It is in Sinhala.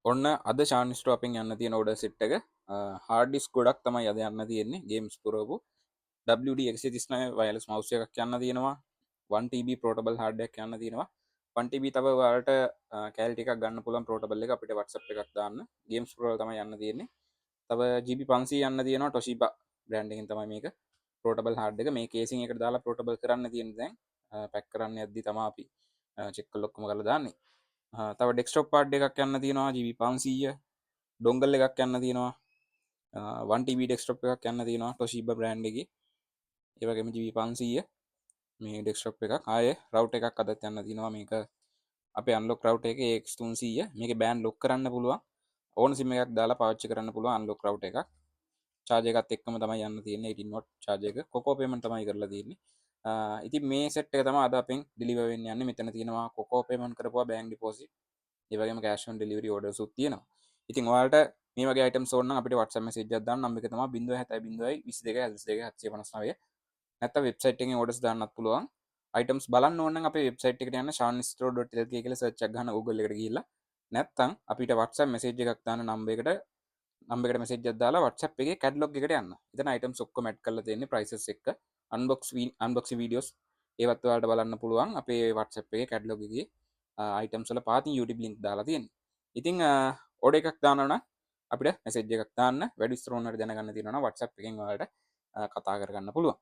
ඔන්න අද ශාන් ස්ටෝපින් යන්න තියෙන ඕඩර් සෙට් එක හાર્ඩ් ඩිස්ක් ගොඩක් තමයි අද යන්න තියෙන්නේ ගේම්ස් පුරවපු WD139 වයර්ලස් මවුස් එකක් යන්න තියෙනවා 1TB පෝටබල් හાર્ඩ් එකක් යන්න තියෙනවා 1TB තව ඔයාලට කැල් ටිකක් ගන්න පුළුවන් පෝටබල් එක අපිට WhatsApp එකක් දාන්න ගේම්ස් පුරවල තමයි යන්න තියෙන්නේ තව GB 500 යන්න තියෙනවා Toshiba බ්‍රෑන්ඩ් එකෙන් තමයි මේක පෝටබල් හાર્ඩ් එක මේ කේසින් එකට දාලා පෝටබල් කරන්න තියෙන දැන් පැක් කරන්න යද්දි තමයි අපි චෙක් කරලා ඔක්කොම කරලා දාන්නේ තව ඩෙස්ක්ටොප් පාඩ් එකක් යන්න තියෙනවා GB 500 ඩොංගල් එකක් යන්න තියෙනවා 1TB ඩෙස්ක්ටොප් එකක් යන්න තියෙනවා Toshiba බ්‍රෑන්ඩ් එකේ ඒ වගේම GB 500 මේ ඩෙස්ක්ටොප් එකක් ආයේ රවුටර් එකක් අදත් යන්න තියෙනවා මේක අපේ අන්ලොක් රවුටර් එකේ AX300 මේකේ බෑන්ඩ් ලොක් කරන්න පුළුවන් ඕන සිම් එකක් දාලා පාවිච්චි කරන්න පුළුවන් අන්ලොක් රවුටර් එකක් චාර්ජ් එකත් එක්කම තමයි යන්න තියෙන්නේ 18 watt චාර්ජ් එක කොකෝ පේමන්ට් තමයි කරලා තියෙන්නේ ඉතින් මේ සෙට් එක තමයි අද අපෙන් ඩිලිවර් වෙන්න යන්නේ මෙතන තියෙනවා කොකෝ පේමන්ට් කරපුවා බෑන්ක් ඩිපොසිට් ඒ වගේම කෑෂ් ඔන් ඩෙලිවරි ඕඩර්ස් උත් තියෙනවා ඉතින් ඔයාලට මේ වගේ අයිටම්ස් ඕන නම් අපිට WhatsApp message එකක් දාන්න නම්බර එක තමයි 070 22 42 නැත්නම් වෙබ්සයිට් එකෙන් ඕඩර්ස් දාන්නත් පුළුවන් අයිටම්ස් බලන්න ඕන නම් අපේ වෙබ්සයිට් එකට යන්න shanstore.lk කියලා සර්ච් එකක් ගන්න Google එකට ගිහිල්ලා නැත්නම් අපිට WhatsApp message එකක් දාන්න නම්බර එකට message එකක් දාලා WhatsApp එකේ catalog එකට යන්න. එතන items ඔක්කොම add කරලා තියෙන්නේ prices එක්ක unboxing videos ඒවත් ඔයාලට බලන්න පුළුවන් අපේ WhatsApp එකේ catalog එකේ items වල පාතින් YouTube link දාලා තියෙන්නේ. ඉතින් order එකක් දානවා නම් අපිට message එකක් දාන්න වැඩි විස්තර ඕනකට දැනගන්න තියෙනවා නම් WhatsApp එකෙන් ඔයාලට කතා කරගන්න පුළුවන්.